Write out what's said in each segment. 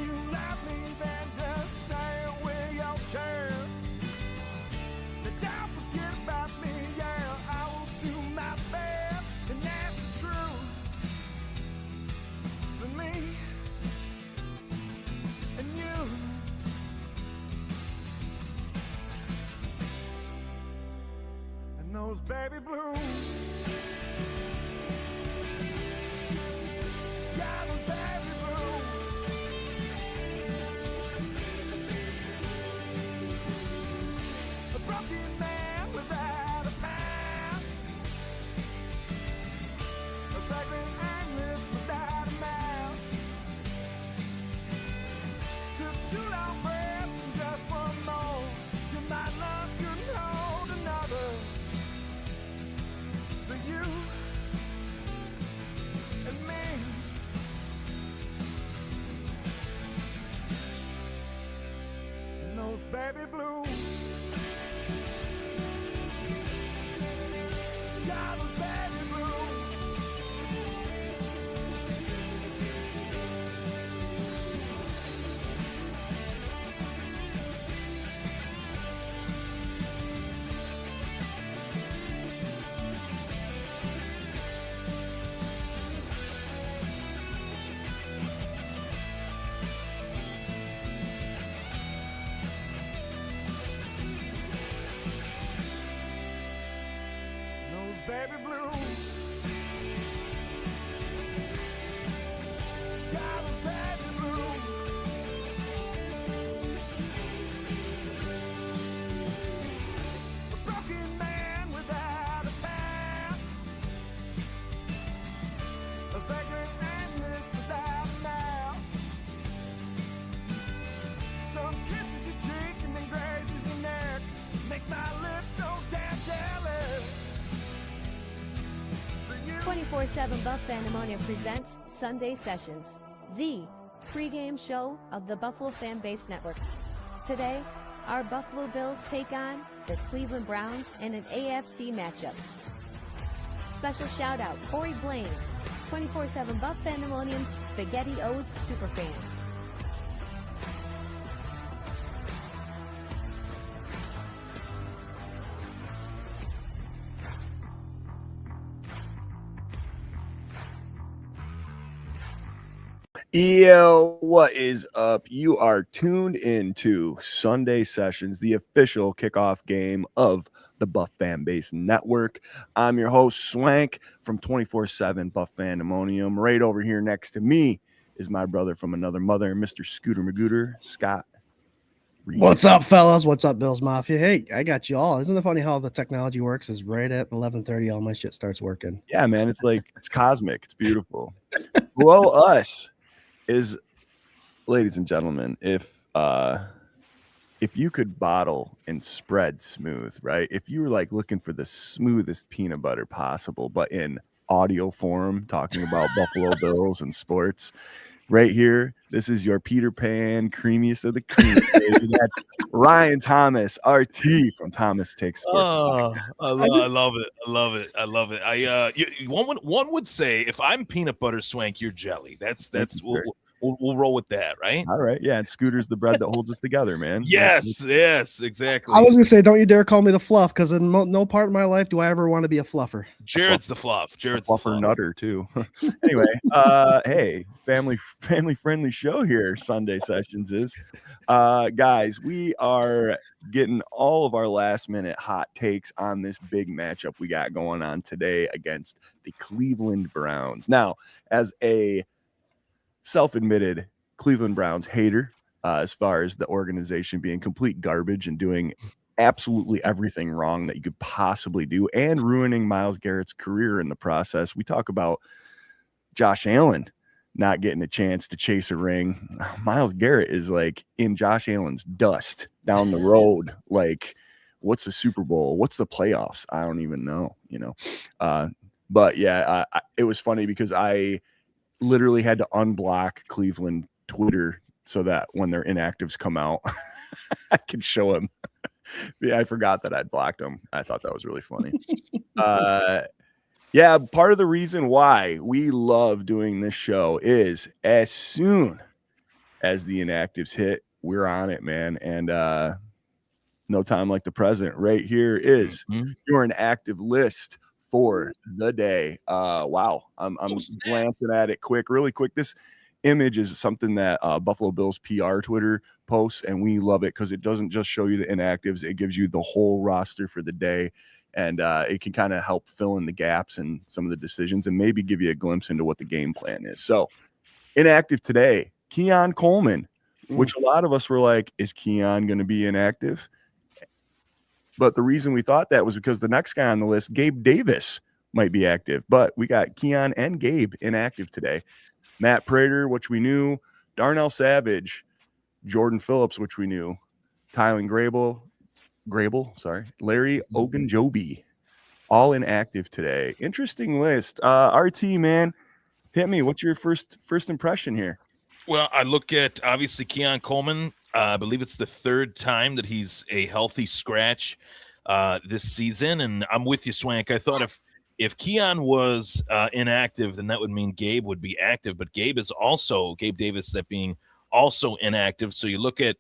you love me, then just say it with your chest. But don't forget about me, yeah, I will do my best. And that's the truth for me and you. And those baby blues. Yeah, those baby blues. A broken man without a past. A vagrant aimless without a mouth. Took 2 long breaths and just one more till my lungs couldn't hold another. For you and me. And those baby blues. Yeah, those baby blues. Those baby blues. Yeah, those baby blues. A broken man without a past. A vagrant aimless without a mouth. Some kisses your cheek and then grazes your neck. Makes my lips so damn jealous. 24/7 Buff Pandemonium presents Sunday Sessions, the pregame show of the Buffalo Fan Base Network. Today, our Buffalo Bills take on the Cleveland Browns in an AFC matchup. Special shout out Corey Blaine, 24/7 Buff Pandemonium's Spaghetti O's superfan. Yo, what is up? You are tuned into Sunday Sessions, the official kickoff game of the Buff Fan Base Network. I'm your host, Swank from 24/7 Buff Pandemonium. Right over here next to me is my brother from another mother, Mr. Scooter Magooter, Scott Reed. What's up, fellas? What's up, Bills Mafia? Hey, I got you all. Isn't it funny how the technology works? Is right at 11:30, all my shit starts working. Yeah, man, it's like, it's cosmic. It's beautiful. Below us is, ladies and gentlemen, if you could bottle and spread smooth, right? If you were like looking for the smoothest peanut butter possible, but in audio form, talking about Buffalo Bills and sports, right here, this is your Peter Pan, creamiest of the cream. That's Ryan Thomas, RT from Thomas Takes Sports. Oh, I love it. I love it. I love it. One would say if I'm peanut butter Swank, you're jelly. That's we'll roll with that, right? All right, yeah. And Scooter's the bread that holds us together, man. Yes, exactly. I was gonna say, don't you dare call me the fluff, because in no part of my life do I ever want to be a fluffer. Jared's the fluff. Jared's the fluffer nutter too. Anyway, hey, family friendly show here. Sunday Sessions is, guys. We are getting all of our last minute hot takes on this big matchup we got going on today against the Cleveland Browns. Now, as a self-admitted Cleveland Browns hater, as far as the organization being complete garbage and doing absolutely everything wrong that you could possibly do and ruining Myles Garrett's career in the process. We talk about Josh Allen not getting a chance to chase a ring. Myles Garrett is like in Josh Allen's dust down the road. Like, what's the Super Bowl? What's the playoffs? I don't even know, but yeah, it was funny because I literally had to unblock Cleveland Twitter so that when their inactives come out, I can show them. Yeah, I forgot that I'd blocked them. I thought that was really funny. Yeah, part of the reason why we love doing this show is as soon as the inactives hit. We're on it, man. And no time like the present. Right here is your inactive list for the day. Wow. I'm glancing at it really quick. This image is something that Buffalo Bills PR Twitter posts, and we love it because it doesn't just show you the inactives. It gives you the whole roster for the day, and it can kind of help fill in the gaps and some of the decisions and maybe give you a glimpse into what the game plan is. So inactive today, Keon Coleman, which a lot of us were like, is Keon going to be inactive? But the reason we thought that was because the next guy on the list, Gabe Davis, might be active. But we got Keon and Gabe inactive today. Matt Prater, which we knew. Darnell Savage, Jordan Phillips, which we knew. Tylen Grable, Larry Ogunjobi, all inactive today. Interesting list. RT, man, hit me. What's your first impression here? Well, I look at, obviously, Keon Coleman. I believe it's the third time that he's a healthy scratch this season, and I'm with you, Swank. I thought if Keon was inactive, then that would mean Gabe would be active, but Gabe Davis, that being also inactive. So you look at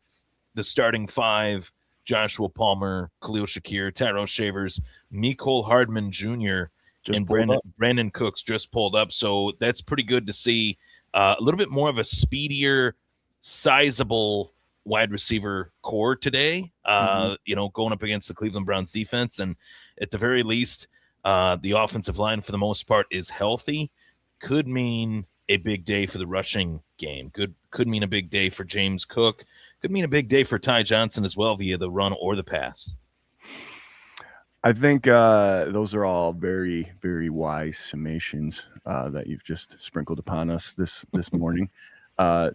the starting five: Joshua Palmer, Khalil Shakir, Tyrell Shavers, Mecole Hardman Jr., and Brandon Cooks just pulled up. So that's pretty good to see. A little bit more of a speedier, sizable wide receiver core today, going up against the Cleveland Browns defense. And at the very least, the offensive line, for the most part, is healthy. Could mean a big day for the rushing game. Could mean a big day for James Cook. Could mean a big day for Ty Johnson as well via the run or the pass. I think those are all very, very wise summations that you've just sprinkled upon us this morning.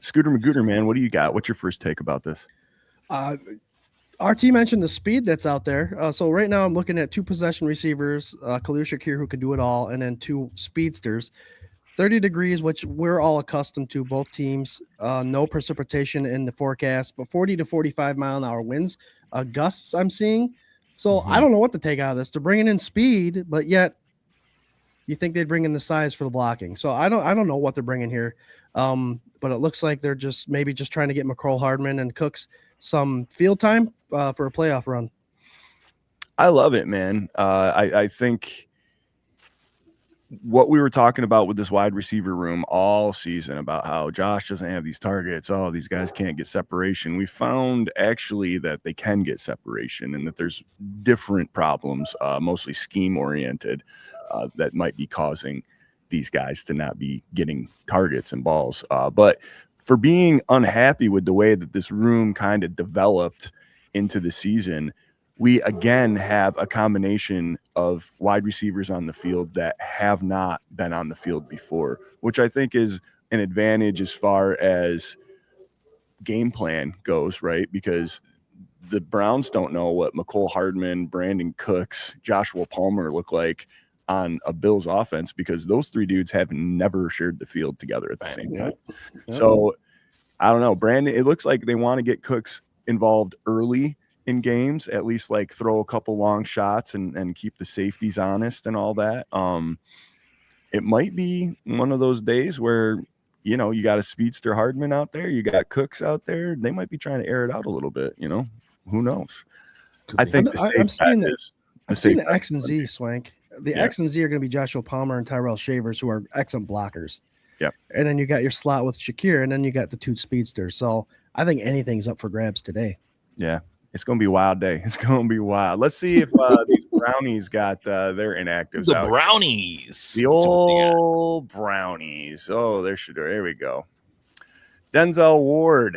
Scooter Magooter, man, what do you got? What's your first take about this? RT mentioned the speed that's out there. So right now I'm looking at 2 possession receivers, Khalil Shakir, who can do it all, and then 2 speedsters. 30 degrees, which we're all accustomed to, both teams. No precipitation in the forecast, but 40 to 45 mile an hour winds, gusts I'm seeing. So I don't know what to take out of this. They're bringing in speed, but yet you think they'd bring in the size for the blocking. So I don't know what they're bringing here. But it looks like they're just trying to get Mecole Hardman and Cooks some field time for a playoff run. I love it, man. I think what we were talking about with this wide receiver room all season about how Josh doesn't have these targets. Oh, these guys can't get separation. We found actually that they can get separation and that there's different problems, mostly scheme oriented, that might be causing these guys to not be getting targets and balls. But for being unhappy with the way that this room kind of developed into the season, we again have a combination of wide receivers on the field that have not been on the field before, which I think is an advantage as far as game plan goes, right? Because the Browns don't know what Mecole Hardman, Brandon Cooks, Joshua Palmer look like on a Bills offense, because those 3 dudes have never shared the field together at the same time. So I don't know, Brandon, it looks like they want to get Cooks involved early in games, at least like throw a couple long shots and keep the safeties honest and all that. It might be one of those days where, you got a speedster Hardman out there, you got Cooks out there. They might be trying to air it out a little bit, who knows? I think I'm seeing the X and Z, Swank. X and Z are going to be Joshua Palmer and Tyrell Shavers, who are excellent blockers. Yep. And then you got your slot with Shakir, and then you got the 2 speedsters. So I think anything's up for grabs today. Yeah. It's going to be a wild day. It's going to be wild. Let's see if these Brownies got their inactives the out. Brownies. The old Brownies. Oh, there we go. Denzel Ward.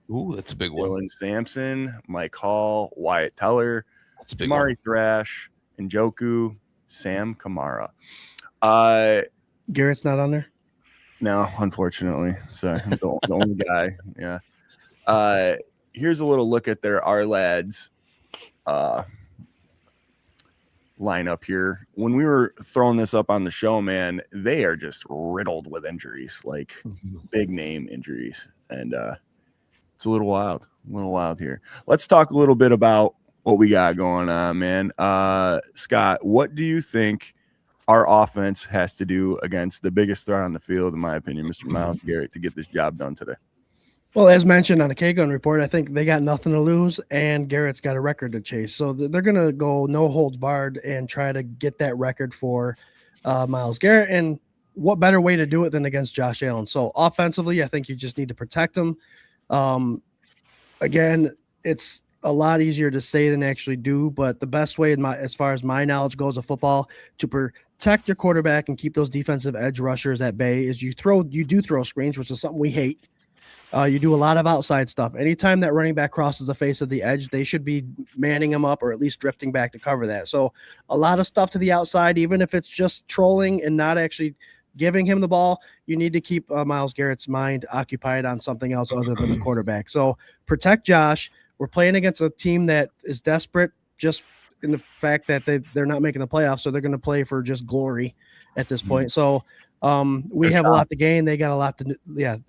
Ooh, that's a big one. Dylan Sampson, Mike Hall, Wyatt Teller, that's a big Amari Thrash, Njoku, Sam Kamara. Garrett's not on there? No, unfortunately. So the only guy. Yeah. Here's a little look at their our lads lineup here. When we were throwing this up on the show, man, they are just riddled with injuries, like big name injuries. And it's a little wild here. Let's talk a little bit about what we got going on, man. Scott, what do you think our offense has to do against the biggest threat on the field, in my opinion, Mr. Miles Garrett, to get this job done today? Well, as mentioned on the K-Gun report, I think they got nothing to lose, and Garrett's got a record to chase. So they're going to go no holds barred and try to get that record for Myles Garrett. And what better way to do it than against Josh Allen? So offensively, I think you just need to protect him. Again, it's a lot easier to say than actually do, but the best way, as far as my knowledge goes of football, to protect your quarterback and keep those defensive edge rushers at bay is you do throw screens, which is something we hate. You do a lot of outside stuff. Anytime that running back crosses the face of the edge, they should be manning him up or at least drifting back to cover that. So a lot of stuff to the outside, even if it's just trolling and not actually giving him the ball, you need to keep Myles Garrett's mind occupied on something else other than the quarterback. So protect Josh. We're playing against a team that is desperate just in the fact that they're not making the playoffs, so they're going to play for just glory at this point. So we have a lot to gain. They got a lot to,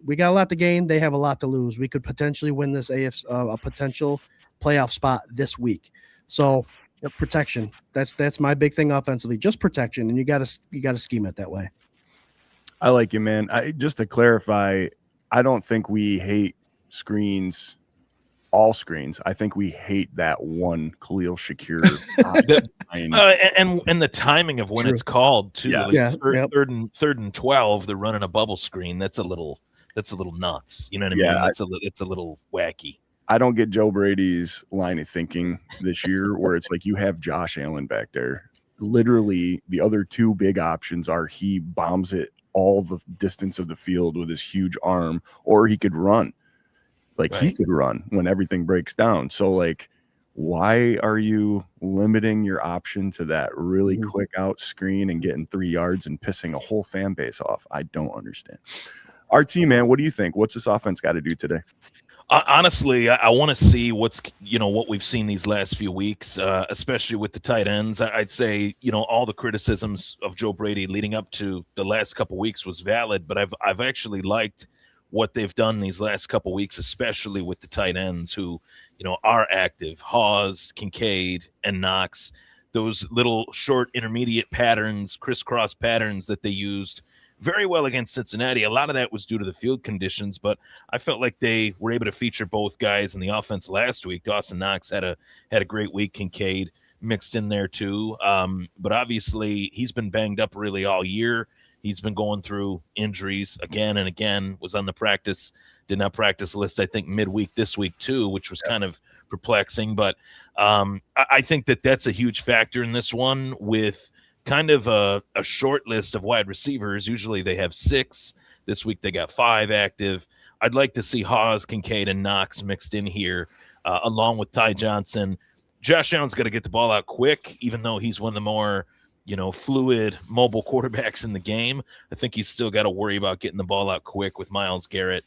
we got a lot to gain. They have a lot to lose. We could potentially win this a potential playoff spot this week. So protection. That's my big thing offensively. Just protection, and you got to scheme it that way. I like you, man. Just to clarify, I don't think we hate screens. All screens. I think we hate that one Khalil Shakir. And the timing of when it's called too. Yes. Like third and 12, they're running a bubble screen. That's a little nuts. You know what I mean? It's a little wacky. I don't get Joe Brady's line of thinking this year where it's like you have Josh Allen back there. Literally, the other two big options are he bombs it all the distance of the field with his huge arm, or he could run. He could run when everything breaks down. So, why are you limiting your option to that really quick out screen and getting 3 yards and pissing a whole fan base off? I don't understand. RT, man, what do you think? What's this offense got to do today? Honestly, I want to see what we've seen these last few weeks, especially with the tight ends. I'd say, all the criticisms of Joe Brady leading up to the last couple of weeks was valid, but I've actually liked what they've done these last couple of weeks, especially with the tight ends who, are active. Hawes, Kincaid, and Knox, those little short intermediate patterns, crisscross patterns that they used very well against Cincinnati. A lot of that was due to the field conditions, but I felt like they were able to feature both guys in the offense last week. Dawson Knox had a great week. Kincaid mixed in there too. But obviously he's been banged up really all year. He's been going through injuries again and again, did not practice list, I think, midweek this week too, which was kind of perplexing. But I think that's a huge factor in this one with kind of a short list of wide receivers. Usually they have 6. This week they got 5 active. I'd like to see Hawes, Kincaid, and Knox mixed in here along with Ty Johnson. Josh Allen's got to get the ball out quick, even though he's one of the more fluid, mobile quarterbacks in the game. I think he's still got to worry about getting the ball out quick with Myles Garrett,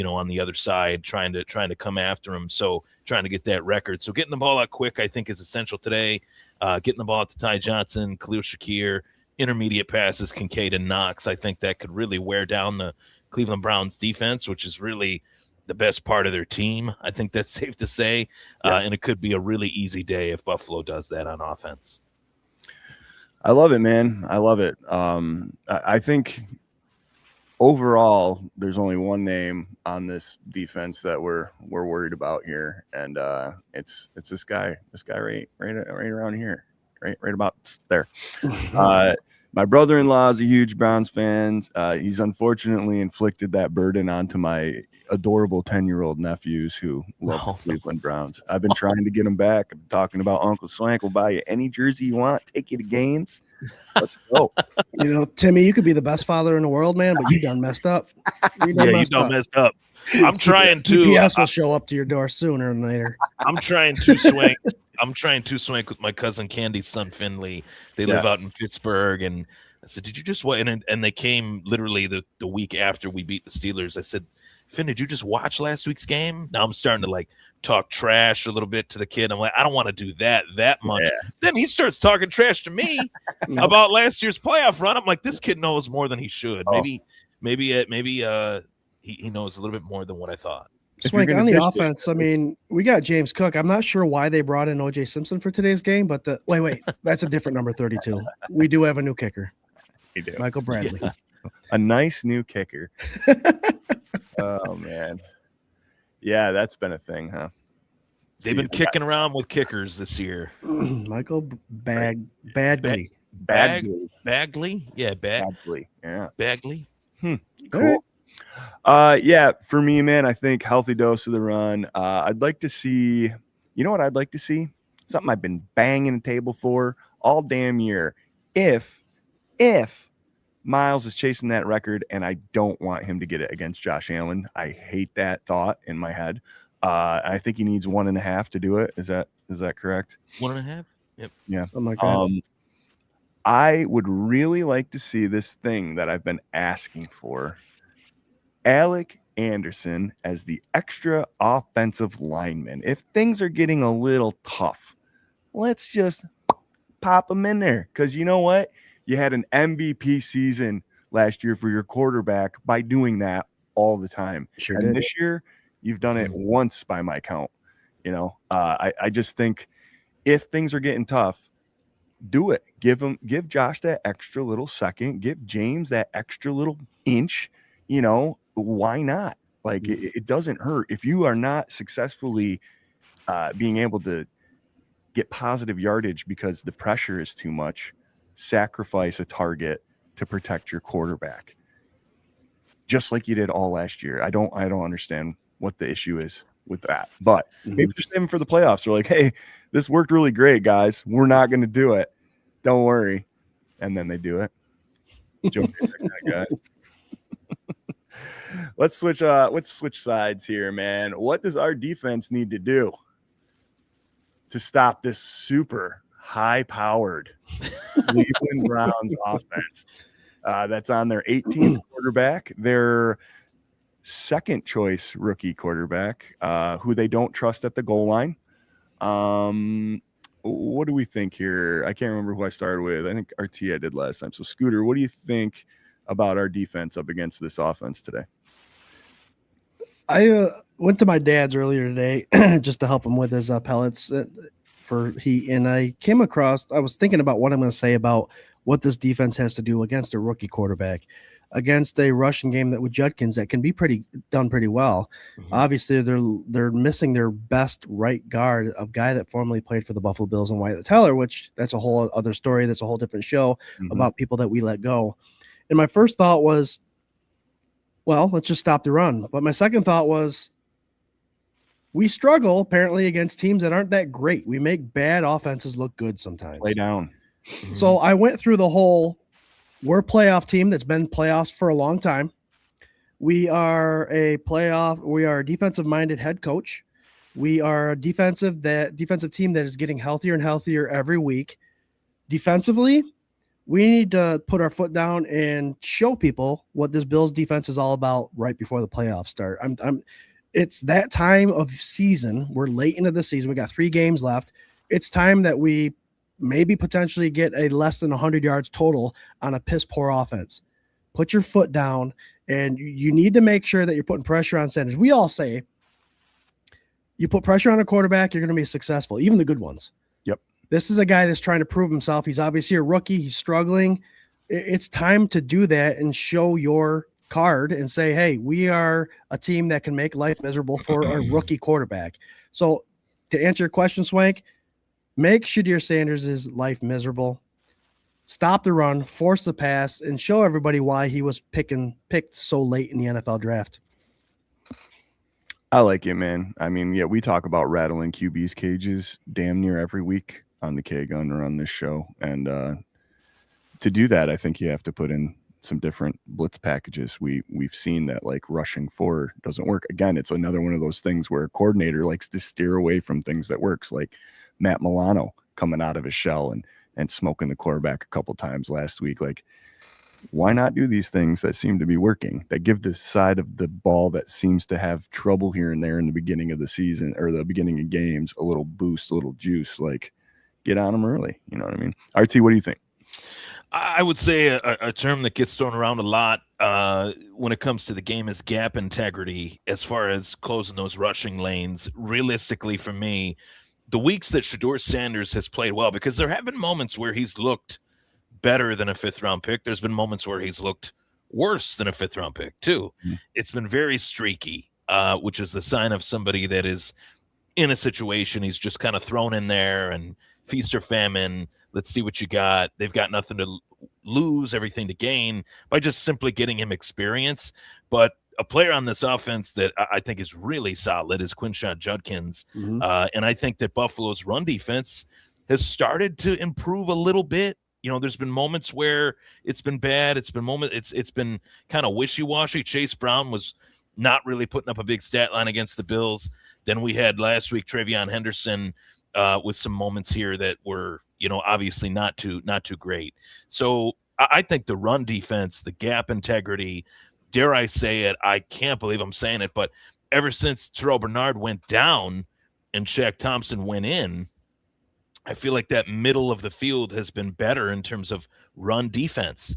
on the other side, trying to come after him. So trying to get that record. So getting the ball out quick, I think, is essential today. Getting the ball out to Ty Johnson, Khalil Shakir, intermediate passes, Kincaid and Knox. I think that could really wear down the Cleveland Browns defense, which is really the best part of their team. I think that's safe to say. And it could be a really easy day if Buffalo does that on offense. I love it, man. I love it. I think overall, there's only one name on this defense that we're worried about here, and it's this guy right around here, right about there. My brother-in-law is a huge Browns fan. He's unfortunately inflicted that burden onto my adorable 10-year-old nephews who love the Cleveland Browns. I've been trying to get them back. I'm talking about Uncle Swank will buy you any jersey you want, take you to games. Let's go. Timmy, you could be the best father in the world, man, but you done messed up. You done messed up. I'm trying to. UPS will show up to your door sooner than later. I'm trying to swank with my cousin Candy's son Finley. They live out in Pittsburgh, and I said, "Did you just what?" And they came literally the week after we beat the Steelers. I said, "Finn, did you just watch last week's game?" Now I'm starting to talk trash a little bit to the kid. I'm like, I don't want to do that much. Yeah. Then he starts talking trash to me about last year's playoff run. I'm like, this kid knows more than he should. Maybe he knows a little bit more than what I thought. Swank, on the offense, we got James Cook. I'm not sure why they brought in O.J. Simpson for today's game, but wait, that's a different number 32. We do have a new kicker. We do. Michael Bradley. A nice new kicker. Oh, man. Yeah, that's been a thing, huh? They've been kicking around with kickers this year. Michael Bagley. Bagley. Bagley? Yeah, Bagley. Yeah. Bagley. Cool. Yeah, for me, man, I think healthy dose of the run. I'd like to see, you know what I'd like to see? Something I've been banging the table for all damn year. If Miles is chasing that record, and I don't want him to get it against Josh Allen. I hate that thought in my head. I think he needs 1.5 to do it. Is that correct? 1.5? Yep. Yeah. Something like that. I would really like to see this thing that I've been asking for. Alec Anderson as the extra offensive lineman. If things are getting a little tough, let's just pop him in there. Because you know what? You had an MVP season last year for your quarterback by doing that all the time. Sure and did. this year, you've done it once by my count. You know, I just think if things are getting tough, do it. Give Josh that extra little second. Give James that extra little inch. You know, why not? Like, it doesn't hurt. If you are not successfully being able to get positive yardage because the pressure is too much, sacrifice a target to protect your quarterback. Just like you did all last year. I don't understand what the issue is with that. But maybe they're saving for the playoffs. They're like, hey, this worked really great, guys. We're not going to do it. Don't worry. And then they do it. Joking, that guy. Let's switch sides here, man. What does our defense need to do to stop this super high-powered Cleveland Browns offense that's on their 18th quarterback, their second choice rookie quarterback, who they don't trust at the goal line? What do we think here? I can't remember who I started with. I think RT I did last time. So, Scooter, what do you think about our defense up against this offense today? I went to my dad's earlier today just to help him with his pellets for heat, and I came across, I was thinking about what I'm going to say about what this defense has to do against a rookie quarterback, against a rushing game that with Judkins that can be done pretty well. Obviously, they're missing their best right guard, a guy that formerly played for the Buffalo Bills, and Wyatt Teller, which that's a whole other story. That's a whole different show about people that we let go. And my first thought was, well, let's just stop the run. But my second thought was, we struggle apparently against teams that aren't that great. We make bad offenses look good sometimes. Lay down. So I went through the whole, we're a playoff team that's been playoffs for a long time. We are a defensive minded head coach. We are a defensive team that is getting healthier and healthier every week. Defensively, we need to put our foot down and show people what this Bills defense is all about right before the playoffs start. It's that time of season. We're late into the season. We got 3 games left. It's time that we maybe potentially get a less than 100 yards total on a piss poor offense. Put your foot down, and you need to make sure that you're putting pressure on Sanders. We all say you put pressure on a quarterback, you're going to be successful, even the good ones. Yep. This is a guy that's trying to prove himself. He's obviously a rookie. He's struggling. It's time to do that and show your card and say, hey, we are a team that can make life miserable for a rookie quarterback. So to answer your question, Swank, make Shadir Sanders' life miserable. Stop the run, force the pass, and show everybody why he was picked so late in the NFL draft. I like it, man. I mean, yeah, we talk about rattling QB's cages damn near every week on the K-Gun or on this show. And to do that, I think you have to put in some different blitz packages. We've seen that, like, rushing 4 doesn't work. Again, it's another one of those things where a coordinator likes to steer away from things that works, like Matt Milano coming out of his shell and smoking the quarterback a couple times last week. Like, why not do these things that seem to be working, that give the side of the ball that seems to have trouble here and there in the beginning of the season or the beginning of games a little boost, a little juice? Like, get on them early. You know what I mean? RT, what do you think? I would say a term that gets thrown around a lot when it comes to the game is gap integrity, as far as closing those rushing lanes. Realistically, for me, the weeks that Shadur Sanders has played well, because there have been moments where he's looked better than a 5th-round pick. There's been moments where he's looked worse than a 5th-round pick, too. It's been very streaky. which is the sign of somebody that is in a situation. He's just kind of thrown in there and feast or famine. Let's see what you got. They've got nothing to lose, everything to gain by just simply getting him experience. But a player on this offense that I think is really solid is Quinshon Judkins. Mhm. And I think that Buffalo's run defense has started to improve a little bit. You know, there's been moments where it's been bad. It's been kind of wishy-washy. Chase Brown was not really putting up a big stat line against the Bills. Then we had last week Travion Henderson with some moments here that were, you know, obviously not too great. So I think the run defense, the gap integrity, dare I say it, I can't believe I'm saying it, but ever since Terrell Bernard went down and Shaq Thompson went in, I feel like that middle of the field has been better in terms of run defense.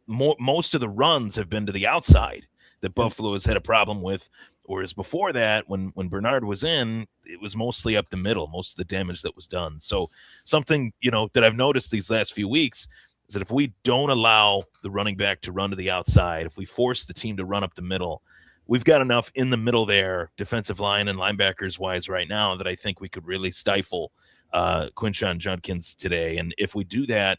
Most of the runs have been to the outside that Buffalo has had a problem with, whereas before that, when Bernard was in, it was mostly up the middle, most of the damage that was done. So something, you know, that I've noticed these last few weeks is that if we don't allow the running back to run to the outside, if we force the team to run up the middle, we've got enough in the middle there, defensive line and linebackers wise right now, that I think we could really stifle Quinshon Judkins today. And if we do that,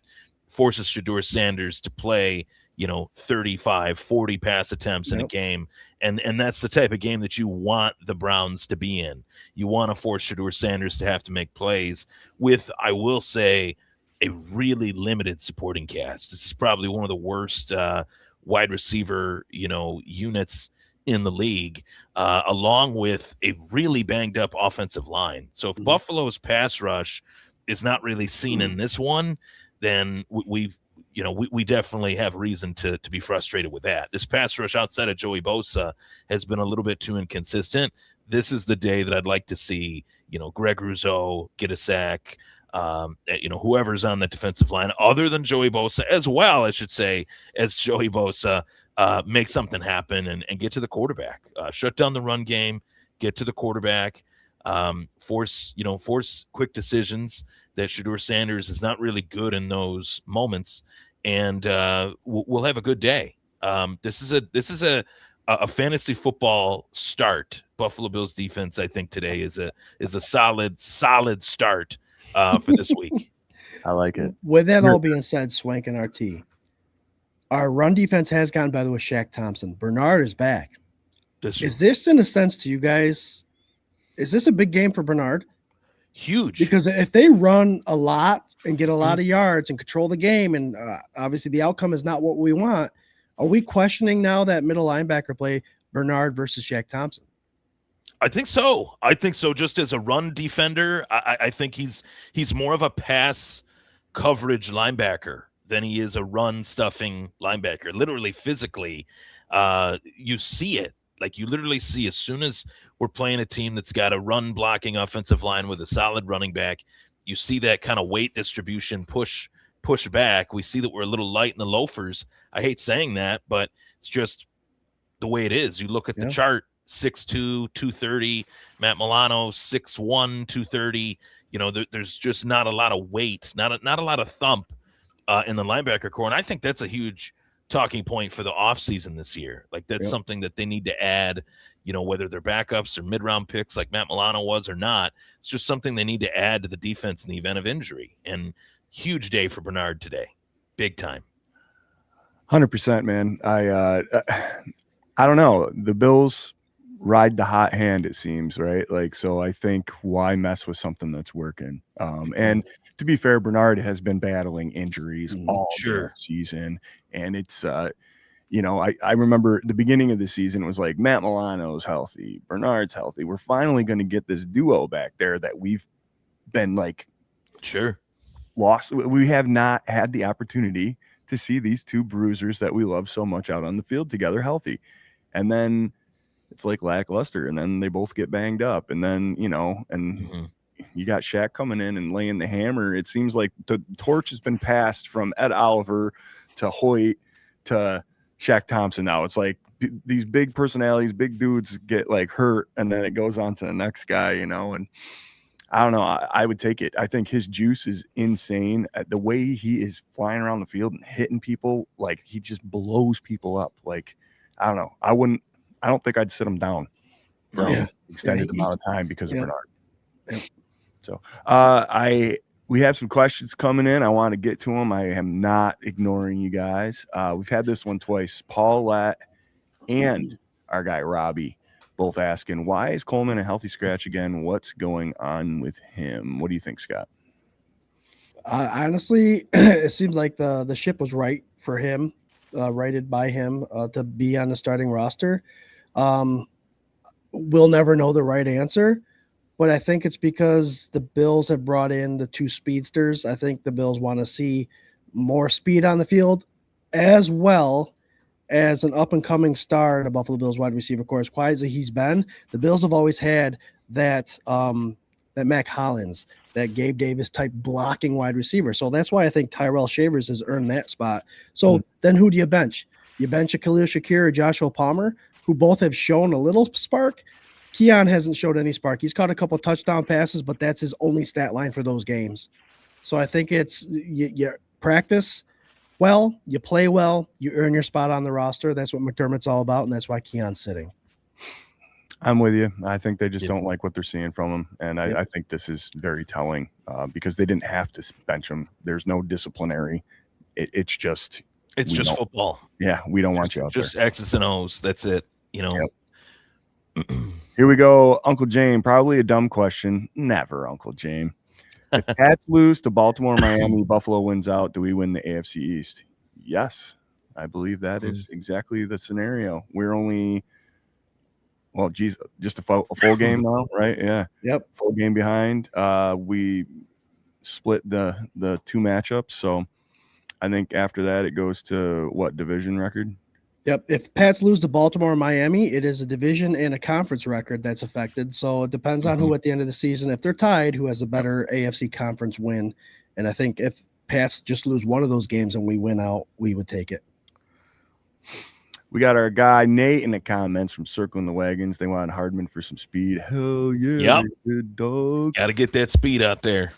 forces Shedeur Sanders to play, you know, 35, 40 pass attempts in a game. And that's the type of game that you want the Browns to be in. You want to force Shedeur Sanders to have to make plays with, I will say, a really limited supporting cast. This is probably one of the worst wide receiver, you know, units in the league, along with a really banged up offensive line. So if Buffalo's pass rush is not really seen in this one, then we definitely have reason to be frustrated with that. This pass rush outside of Joey Bosa has been a little bit too inconsistent. This is the day that I'd like to see, you know, Greg Rousseau get a sack, you know, whoever's on the defensive line other than Joey Bosa, as well, I should say, as Joey Bosa, make something happen and get to the quarterback, shut down the run game, get to the quarterback, force quick decisions that Shedeur Sanders is not really good in those moments, and we'll have a good day. This is a fantasy football start. Buffalo Bills defense, I think today is a solid start for this week. I like it. With that all being said, Swank and RT, our run defense has gotten better with Shaq Thompson. Bernard is back. Is this, in a sense, to you guys, is this a big game for Bernard? Huge. Because if they run a lot and get a lot of yards and control the game, and obviously the outcome is not what we want, are we questioning now that middle linebacker play, Bernard versus Shaq Thompson? I think so. Just as a run defender, I think he's more of a pass coverage linebacker than he is a run stuffing linebacker. Literally, physically, you see it. Like, you literally see, as soon as we're playing a team that's got a run blocking offensive line with a solid running back, you see that kind of weight distribution push back. We see that we're a little light in the loafers. I hate saying that, but it's just the way it is. You look at the chart, 6'2", 230, Matt Milano, 6'1", 230. You know, there's just not a lot of weight, not a lot of thump in the linebacker core. And I think that's a huge talking point for the offseason this year. Like, that's something that they need to add, you know, whether they're backups or mid-round picks like Matt Milano was or not. It's just something they need to add to the defense in the event of injury. And huge day for Bernard today. Big time. 100%, man. I don't know. The Bills ride the hot hand, it seems, right? Like, so I think, why mess with something that's working? And to be fair, Bernard has been battling injuries all season, and it's you know, I remember the beginning of the season, it was like, Matt Milano's healthy, Bernard's healthy. We're finally going to get this duo back there that we've been like lost. We have not had the opportunity to see these two bruisers that we love so much out on the field together healthy. And then it's like lackluster, and then they both get banged up, and then, you know, and you got Shaq coming in and laying the hammer. It seems like the torch has been passed from Ed Oliver to Hoyt to Shaq Thompson. Now it's like these big personalities, big dudes get like hurt, and then it goes on to the next guy, you know. And I don't know. I would take it. I think his juice is insane. The way he is flying around the field and hitting people, like, he just blows people up. Like, I don't know. I don't think I'd sit him down for an extended he- amount of time because of yeah. Bernard. Yeah. So we have some questions coming in. I want to get to them. I am not ignoring you guys. We've had this one twice. Paulette and our guy Robbie both asking, why is Coleman a healthy scratch again? What's going on with him? What do you think, Scott? Honestly, it seems like the ship was right for him, righted by him to be on the starting roster. We'll never know the right answer, but I think it's because the Bills have brought in the two speedsters. I think the Bills want to see more speed on the field, as well as an up-and-coming star in the Buffalo Bills wide receiver corps. As quiet as he's been, the Bills have always had that Mac Hollins, that Gabe Davis type blocking wide receiver. So that's why I think Tyrell Shavers has earned that spot. So then who do you bench? You bench a Khalil Shakir or Joshua Palmer, who both have shown a little spark. Keon hasn't showed any spark. He's caught a couple touchdown passes, but that's his only stat line for those games. So I think it's you practice well, you play well, you earn your spot on the roster. That's what McDermott's all about, and that's why Keon's sitting. I'm with you. I think they just don't like what they're seeing from him, and I think this is very telling because they didn't have to bench him. There's no disciplinary. It's just football. Yeah, we don't want you out there. Just X's and O's. That's it. You know. Yep. Here we go. Uncle Jane, probably a dumb question. Never, Uncle Jane. If Pats lose to Baltimore, Miami, Buffalo wins out, do we win the AFC East? Yes, I believe that is exactly the scenario. We're only, just a full game now, right? Yeah. Yep. Full game behind. We split the two matchups, so I think after that it goes to what division record? Yep. If Pats lose to Baltimore and Miami, it is a division and a conference record that's affected. So it depends on who at the end of the season, if they're tied, who has a better AFC conference win. And I think if Pats just lose one of those games and we win out, we would take it. We got our guy Nate in the comments from Circling the Wagons. They want Hardman for some speed. Hell yeah, good dog. Got to get that speed out there.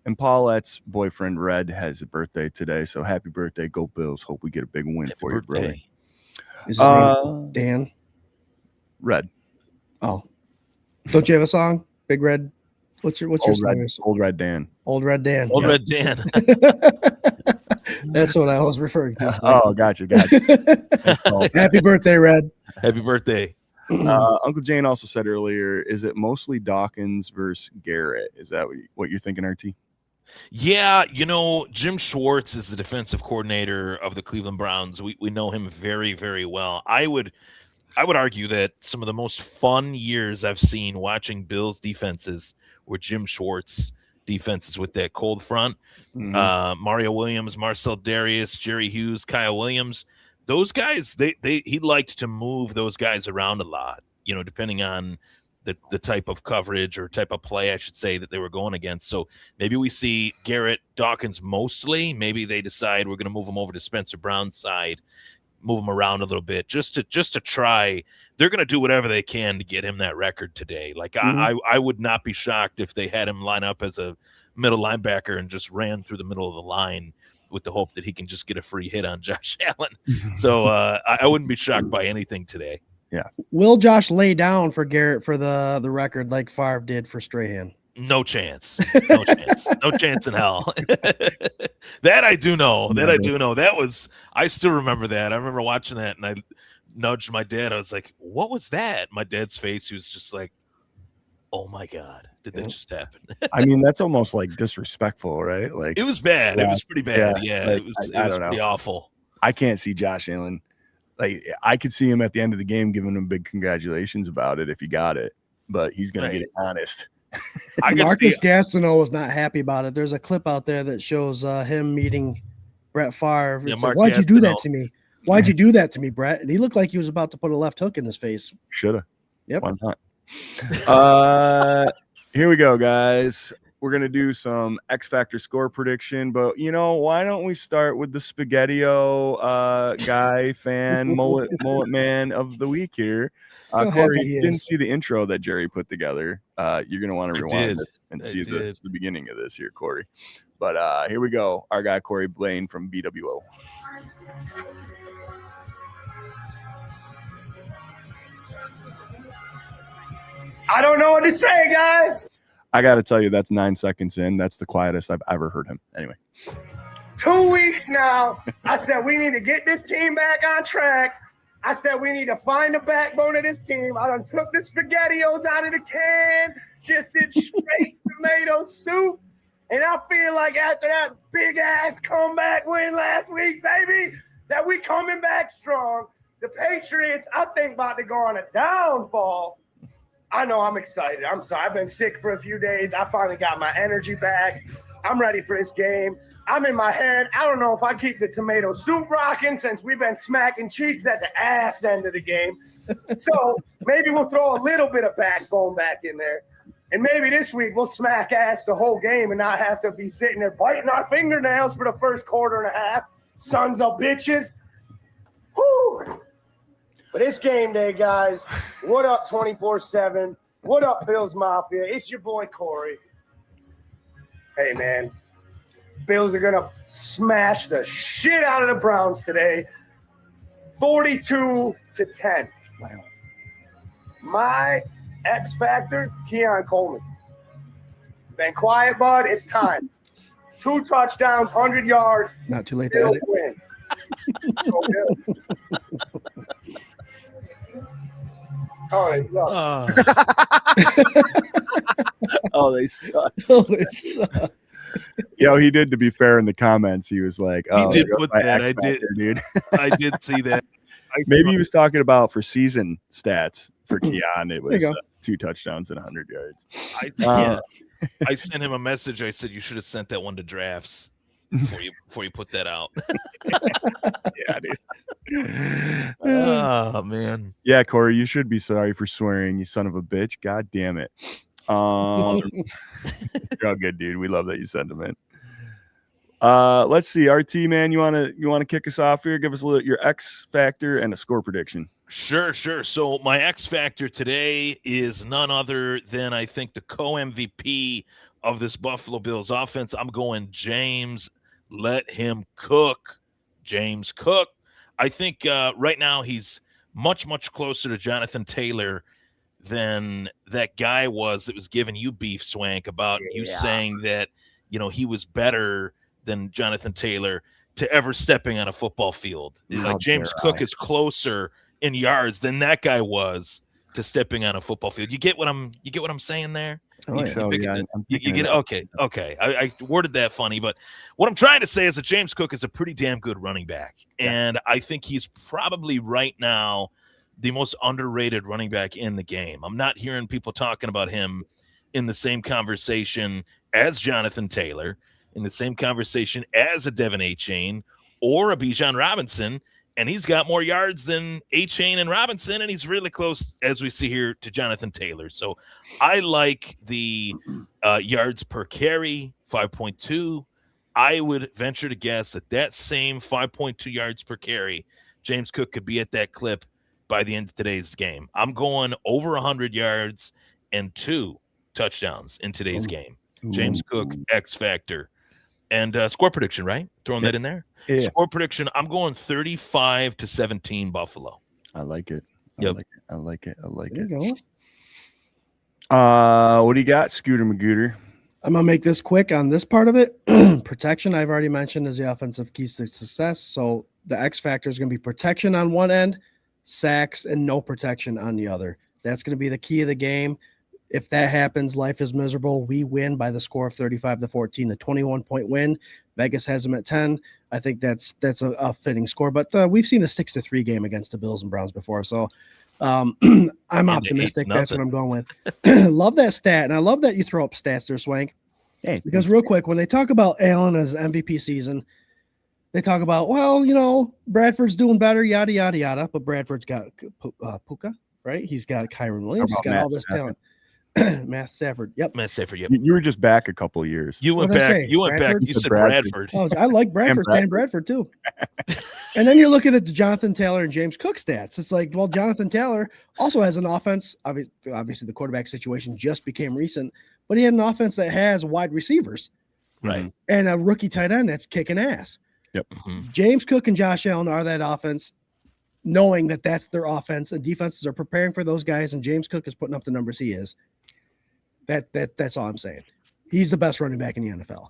And Paulette's boyfriend Red has a birthday today, so happy birthday, go Bills! Hope we get a big win for you, brother. Is his name Dan? Red. Oh, don't you have a song? Big Red. What's your song? Old Red Dan. Old Red Dan. Old Red Dan. That's what I was referring to. Oh, gotcha. Happy birthday, Red. Happy birthday. Uncle Jane also said earlier, is it mostly Dawkins versus Garrett? Is that what you're thinking, RT? Yeah, Jim Schwartz is the defensive coordinator of the Cleveland Browns. We know him very, very well. I would argue that some of the most fun years I've seen watching Bills defenses were Jim Schwartz defenses with that cold front. Mario Williams, Marcel Darius, Jerry Hughes, Kyle Williams. Those guys, he liked to move those guys around a lot, depending on the type of coverage or type of play, I should say, that they were going against. So maybe we see Garrett Dawkins mostly. Maybe they decide we're going to move him over to Spencer Brown's side, move him around a little bit, just to try. They're going to do whatever they can to get him that record today. Like I would not be shocked if they had him line up as a middle linebacker and just ran through the middle of the line with the hope that he can just get a free hit on Josh Allen. So I wouldn't be shocked by anything today. Yeah. Will Josh lay down for Garrett for the record like Favre did for Strahan? No chance. No chance. No chance in hell. That I do know. I still remember that. I remember watching that and I nudged my dad. I was like, what was that? My dad's face, he was just like, oh my God, did that just happen? I mean, that's almost like disrespectful, right? Like it was bad. It was pretty bad. Yeah. Like, it was pretty awful. I can't see Josh Allen. Like I could see him at the end of the game giving him big congratulations about it if he got it, but he's going to get it honest. Marcus Gastineau was not happy about it. There's a clip out there that shows him meeting Brett Favre. It's like, why'd you do that to me? Why'd you do that to me, Brett? And he looked like he was about to put a left hook in his face. Shoulda. Yep. Why not? Here we go, guys. We're going to do some X Factor score prediction, but why don't we start with the Spaghetti-O guy, fan, mullet man of the week here. Corey, you didn't see the intro that Jerry put together. You're going to want to rewind this and see the beginning of this here, Corey. But here we go. Our guy, Corey Blaine from BWO. I don't know what to say, guys. I got to tell you, that's 9 seconds in. That's the quietest I've ever heard him. Anyway. 2 weeks now, I said we need to get this team back on track. I said we need to find the backbone of this team. I done took the SpaghettiOs out of the can, just did straight tomato soup. And I feel like after that big-ass comeback win last week, baby, that we coming back strong. The Patriots, I think, about to go on a downfall. I know I'm excited. I'm sorry. I've been sick for a few days. I finally got my energy back. I'm ready for this game. I'm in my head. I don't know if I keep the tomato soup rocking since we've been smacking cheeks at the ass end of the game. So maybe we'll throw a little bit of backbone back in there. And maybe this week we'll smack ass the whole game and not have to be sitting there biting our fingernails for the first quarter and a half. Sons of bitches. Whoo! But it's game day, guys. What up, 24/7? What up, Bills Mafia? It's your boy, Corey. Hey, man. Bills are going to smash the shit out of the Browns today. 42-10. Wow. My X factor, Keon Coleman. Been quiet, bud. It's time. 2 touchdowns, 100 yards. Not too late to edit. Win. Oh, they suck. Oh, they suck. Oh, they suck. Yo, he did, to be fair, in the comments. He was like, oh, He did put that. X factor, dude. I did see that. Maybe he was talking about for season stats for Keon. It was 2 touchdowns and 100 yards. I sent him a message. I said, you should have sent that one to drafts before you put that out. Yeah, dude. Oh, man. Yeah, Corey, you should be sorry for swearing, you son of a bitch. God damn it. You're all good, dude. We love that you sent them in. Let's see, RT, man, you wanna kick us off here? Give us a little your X factor and a score prediction. Sure. So my X factor today is none other than, I think, the co-MVP of this Buffalo Bills offense. I'm going James. Let him cook. James Cook. I think right now he's much, much closer to Jonathan Taylor than that guy was that was giving you beef, Swank, about you saying that, he was better than Jonathan Taylor to ever stepping on a football field. Like James Cook is closer in yards than that guy was to stepping on a football field. You get what I'm saying there? Okay. I worded that funny, but what I'm trying to say is that James Cook is a pretty damn good running back. Yes. And I think he's probably right now the most underrated running back in the game. I'm not hearing people talking about him in the same conversation as Jonathan Taylor, in the same conversation as a Devin A-Chain or a Bijan Robinson. And he's got more yards than A-Chain and Robinson, and he's really close, as we see here, to Jonathan Taylor. So I like the yards per carry, 5.2. I would venture to guess that same 5.2 yards per carry, James Cook could be at that clip by the end of today's game. I'm going over 100 yards and 2 touchdowns in today's game. James Cook, X factor. And score prediction, right? Throwing that in there? Yeah. Score prediction, I'm going 35-17 Buffalo. I like it. Yep. I like it. There you go. What do you got, Scooter Magooter? I'm going to make this quick on this part of it. Protection, I've already mentioned, is the offensive keys to success. So the X factor is going to be protection on one end, sacks, and no protection on the other. That's going to be the key of the game. If that happens, life is miserable. We win by the score of 35-14, a 21-point win. Vegas has them at 10. I think that's a fitting score. But we've seen a 6-3 game against the Bills and Browns before. So I'm optimistic. That's what I'm going with. Love that stat. And I love that you throw up stats there, Swank. Hey, because real quick, when they talk about Allen as MVP season, they talk about, Bradford's doing better, yada, yada, yada. But Bradford's got Puka, right? He's got Kyron Williams. He's got all this talent. Matt Stafford. Yep. You were just back a couple of years. You went back. You said Bradford. Oh, I like Bradford. Stan Bradford too. And then you're looking at the Jonathan Taylor and James Cook stats. It's like, well, Jonathan Taylor also has an offense. Obviously, the quarterback situation just became recent, but he had an offense that has wide receivers, right, and a rookie tight end that's kicking ass. Yep. James Cook and Josh Allen are that offense. knowing that that's their offense and defenses are preparing for those guys, and James Cook is putting up the numbers he is. That's all I'm saying. He's the best running back in the NFL.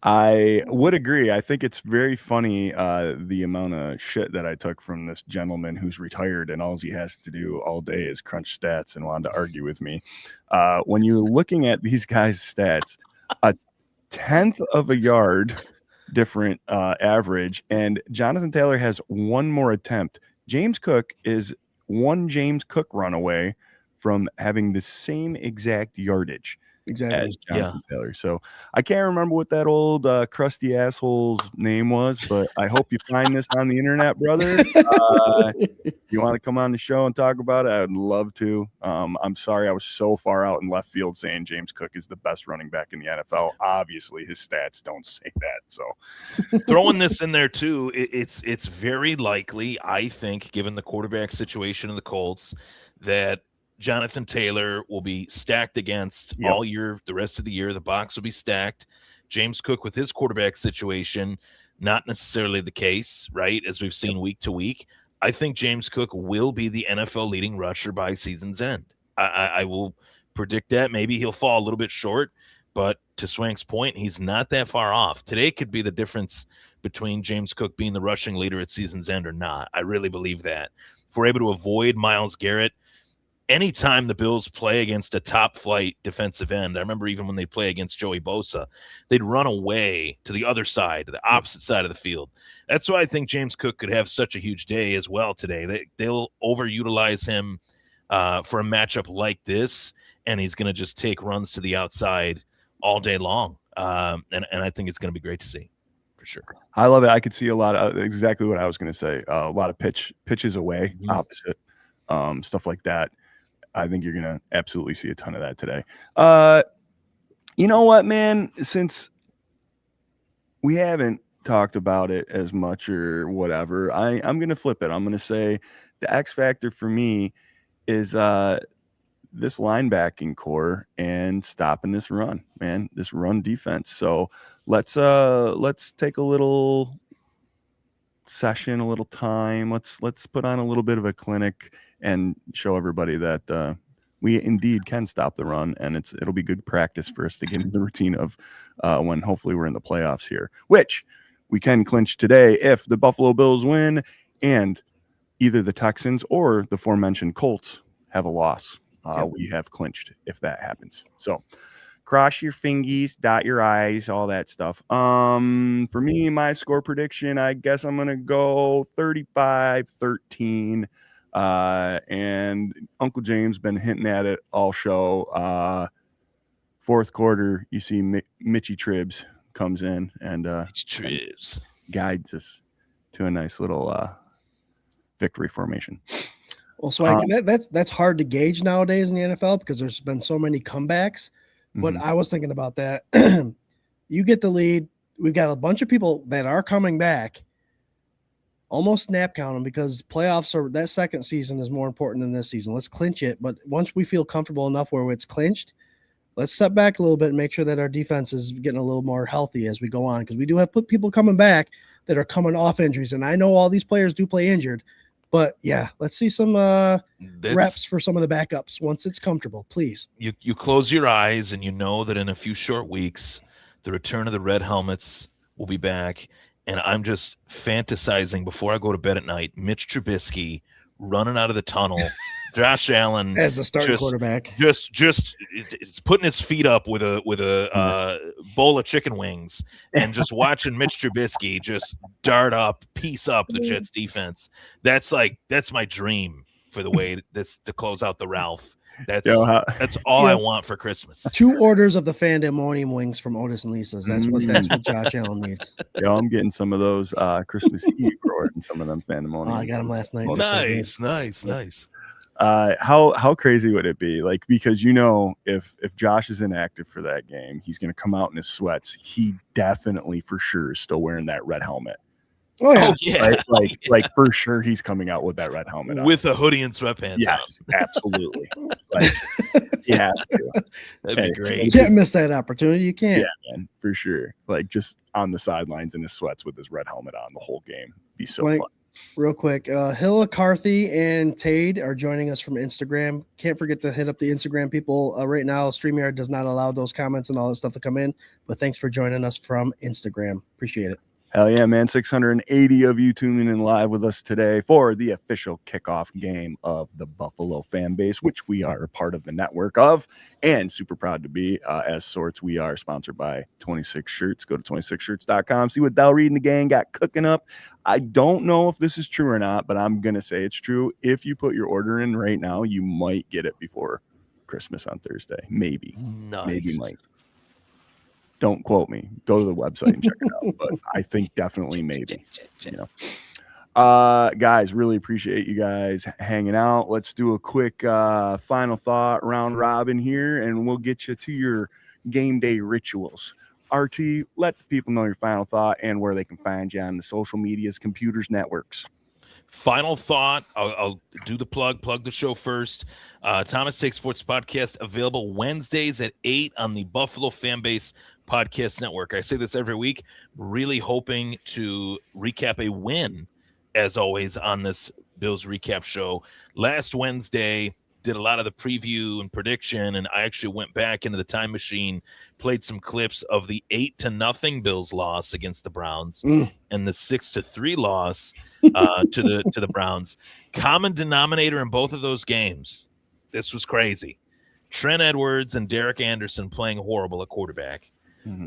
I would agree. I think it's very funny the amount of shit that I took from this gentleman who's retired and all he has to do all day is crunch stats and wanted to argue with me. When you're looking at these guys' stats, a tenth of a yard different average, and Jonathan Taylor has one more attempt. James Cook is one James Cook run away from having the same exact yardage as Jonathan Taylor. So I can't remember what that old crusty asshole's name was, but I hope you find this on the internet, brother. You want to come on the show and talk about it? I would love to. I'm sorry I was so far out in left field saying James Cook is the best running back in the NFL. Obviously, his stats don't say that. So throwing this in there too, it's very likely, I think, given the quarterback situation of the Colts, that Jonathan Taylor will be stacked against all year, the rest of the year. The box will be stacked. James Cook, with his quarterback situation, not necessarily the case, right? As we've seen week to week. I think James Cook will be the NFL leading rusher by season's end. I will predict that. Maybe he'll fall a little bit short, but to Swank's point, he's not that far off. Today could be the difference between James Cook being the rushing leader at season's end or not. I really believe that. If we're able to avoid Myles Garrett, anytime the Bills play against a top flight defensive end, I remember even when they play against Joey Bosa, they'd run away to the other side, to the opposite side of the field. That's why I think James Cook could have such a huge day as well today. They'll overutilize him for a matchup like this, and he's going to just take runs to the outside all day long. And I think it's going to be great to see, for sure. I love it. I could see a lot of exactly what I was going to say. A lot of pitches away, opposite, stuff like that. I think you're going to absolutely see a ton of that today. You know what, man? Since we haven't talked about it as much or whatever, I'm going to flip it. I'm going to say the X factor for me is this linebacking core and stopping this run, man, this run defense. So let's take a little session, a little time. Let's put on a little bit of a clinic and show everybody that we indeed can stop the run, and it'll be good practice for us to get into the routine of when hopefully we're in the playoffs here, which we can clinch today if the Buffalo Bills win and either the Texans or the aforementioned Colts have a loss. We have clinched if that happens. So cross your fingies, dot your I's, all that stuff. For me, my score prediction, I guess I'm going to go 35-13. And Uncle James been hinting at it all show. Fourth quarter, you see Mitchy Tribs comes in and Tribs guides us to a nice little victory formation. Well, so that's hard to gauge nowadays in the NFL because there's been so many comebacks. But I was thinking about that. You get the lead. We've got a bunch of people that are coming back. Almost snap count them because playoffs are that second season is more important than this season. Let's clinch it. But once we feel comfortable enough where it's clinched, let's step back a little bit and make sure that our defense is getting a little more healthy as we go on. Because we do have people coming back that are coming off injuries. And I know all these players do play injured. But yeah, let's see some reps for some of the backups once it's comfortable, please. You close your eyes and you know that in a few short weeks, the return of the red helmets will be back. And I'm just fantasizing before I go to bed at night, Mitch Trubisky running out of the tunnel, Josh Allen as a starting quarterback, just it's putting his feet up with a bowl of chicken wings and just watching Mitch Trubisky just dart up, piece up the Jets defense. That's my dream for the way to close out the Ralph. That's all I want for Christmas. 2 orders of the Fandemonium wings from Otis and Lisa's. That's what Josh Allen needs. Yeah, I'm getting some of those Christmas Eve and some of them Fandemonium. Oh, I got them last night. Nice. How crazy would it be? Like, because if Josh is inactive for that game, he's going to come out in his sweats. He definitely for sure is still wearing that red helmet. Oh yeah. Right? Like for sure he's coming out with that red helmet on. With a hoodie and sweatpants. Yes, absolutely. Like, yeah, that'd be great. You can't miss that opportunity. You can't. Yeah, man, for sure. Like just on the sidelines in his sweats with his red helmet on the whole game. Be so fun. Real quick, Hill Carthy and Tade are joining us from Instagram. Can't forget to hit up the Instagram people. Right now, StreamYard does not allow those comments and all that stuff to come in, but thanks for joining us from Instagram. Appreciate it. Hell yeah, man. 680 of you tuning in live with us today for the official kickoff game of the Buffalo fan base, which we are a part of the network of and super proud to be. As sorts, we are sponsored by 26 Shirts. Go to 26shirts.com. See what Del Reed and the gang got cooking up. I don't know if this is true or not, but I'm going to say it's true. If you put your order in right now, you might get it before Christmas on Thursday. Maybe. Nice. Maybe might. Don't quote me. Go to the website and check it out. But I think definitely maybe. You know, guys, really appreciate you guys hanging out. Let's do a quick final thought round robin here, and we'll get you to your game day rituals. RT, let the people know your final thought and where they can find you on the social medias, computers, networks. Final thought. I'll do the plug the show first. Thomas Take Sports Podcast available Wednesdays at 8 on the Buffalo Fanbase Podcast Network. I say this every week, really hoping to recap a win, as always, on this Bills recap show. Last Wednesday, did a lot of the preview and prediction, and I actually went back into the time machine, played some clips of the 8-0 Bills loss against the Browns and the 6-3 loss to the Browns. Common denominator in both of those games. This was crazy. Trent Edwards and Derek Anderson playing horrible at quarterback.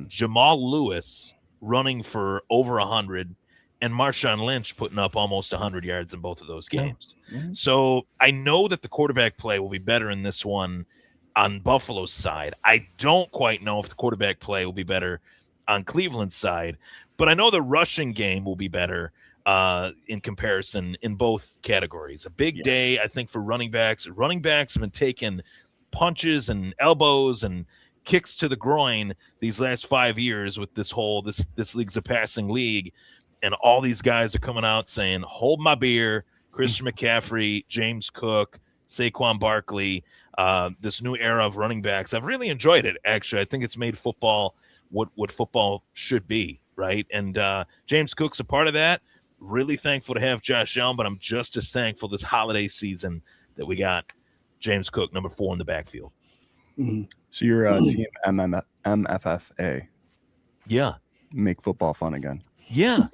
Jamal Lewis running for over 100, and Marshawn Lynch putting up almost 100 yards in both of those games. So I know that the quarterback play will be better in this one on Buffalo's side. I don't quite know if the quarterback play will be better on Cleveland's side, but I know the rushing game will be better in comparison in both categories. A big day, I think, for running backs. Running backs have been taking punches and elbows and kicks to the groin these last 5 years with this league's a passing league, and all these guys are coming out saying, hold my beer. Christian McCaffrey, James Cook, Saquon Barkley, this new era of running backs. I've really enjoyed it, actually. I think it's made football what football should be, right? And James Cook's a part of that. Really thankful to have Josh Allen, but I'm just as thankful this holiday season that we got James Cook, number 4 in the backfield. So you're team MFFA. Yeah. Make football fun again. Yeah.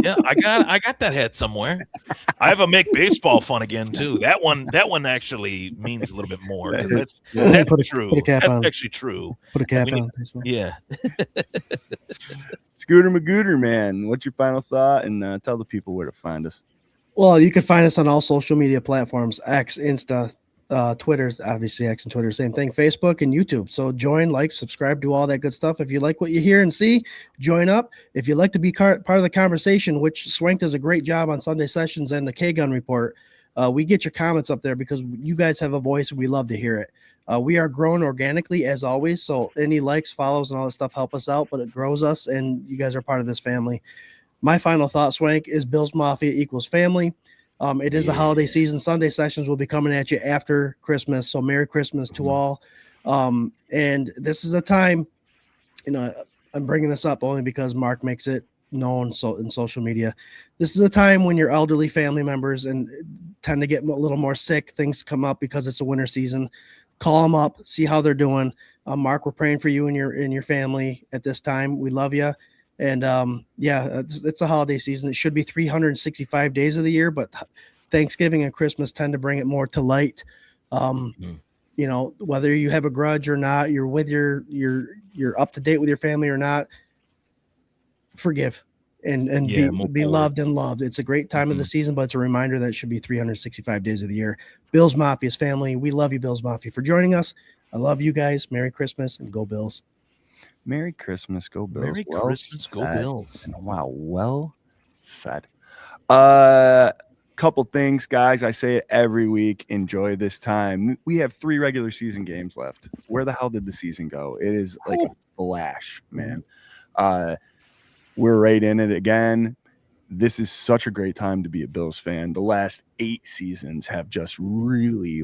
Yeah, I got that hat somewhere. I have a make baseball fun again too. That one actually means a little bit more because that's true. That's actually true. Put a cap on. Yeah. Scooter Magooter, man, what's your final thought? And tell the people where to find us. Well, you can find us on all social media platforms: X, Insta, Twitter, obviously X and Twitter, same thing, Facebook and YouTube. So join, like, subscribe, do all that good stuff. If you like what you hear and see, join up. If you'd like to be part of the conversation, which Swank does a great job on Sunday Sessions and the K-Gun Report, we get your comments up there because you guys have a voice and we love to hear it. We are growing organically as always, so any likes, follows, and all that stuff help us out, but it grows us, and you guys are part of this family. My final thought, Swank, is Bills Mafia equals family. It is the holiday season. Sunday Sessions will be coming at you after Christmas. So Merry Christmas to all. And this is a time, I'm bringing this up only because Mark makes it known in social media. This is a time when your elderly family members and tend to get a little more sick. Things come up because it's a winter season. Call them up, see how they're doing. Mark, we're praying for you and your family at this time. We love you. And it's a holiday season. It should be 365 days of the year, but Thanksgiving and Christmas tend to bring it more to light. Whether you have a grudge or not, you're with you're up to date with your family or not, forgive and be loved and loved. It's a great time of the season, but it's a reminder that it should be 365 days of the year. Bills Mafia's family, we love you, Bills Mafia, for joining us. I love you guys. Merry Christmas and go Bills. Merry Christmas, go Bills. Merry Christmas, go Bills. Wow, well said. Couple things, guys. I say it every week. Enjoy this time. We have 3 regular season games left. Where the hell did the season go? It is like a flash, man. We're right in it again. This is such a great time to be a Bills fan. The last 8 seasons have just really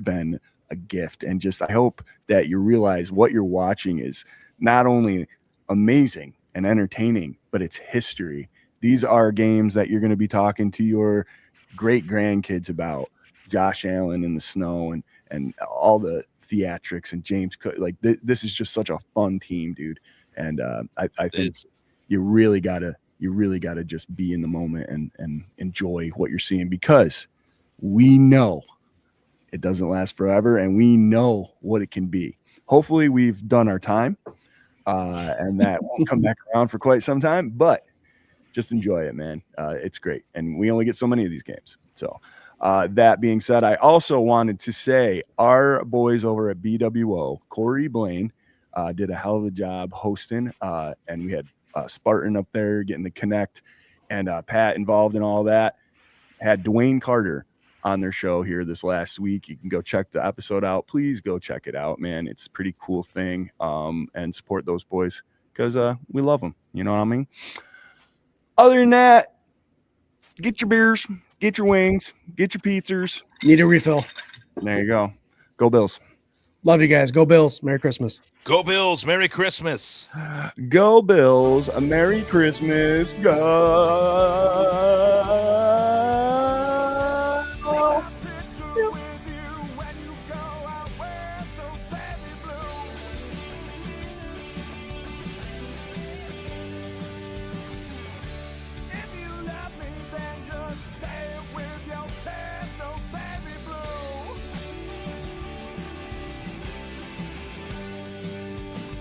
been a gift, and just I hope that you realize what you're watching is not only amazing and entertaining, but it's history. These are games that you're going to be talking to your great grandkids about. Josh Allen in the snow and all the theatrics and James Cook. Like this is just such a fun team, dude. And I think you really gotta just be in the moment and enjoy what you're seeing, because we know it doesn't last forever and we know what it can be. Hopefully we've done our time and that won't come back around for quite some time, but just enjoy it, man. It's great. And we only get so many of these games. So that being said, I also wanted to say our boys over at BWO, Corey Blaine, did a hell of a job hosting, and we had Spartan up there getting the connect, and Pat involved in all that. Had Dwayne Carter on their show here this last week. You can go check the episode out. Please go check it out, man. It's a pretty cool thing, and support those boys because we love them. You know what I mean? Other than that, get your beers, get your wings, get your pizzas. Need a refill. There you go. Go Bills. Love you guys. Go Bills. Merry Christmas. Go Bills. Merry Christmas. Go Bills. A Merry Christmas. Go.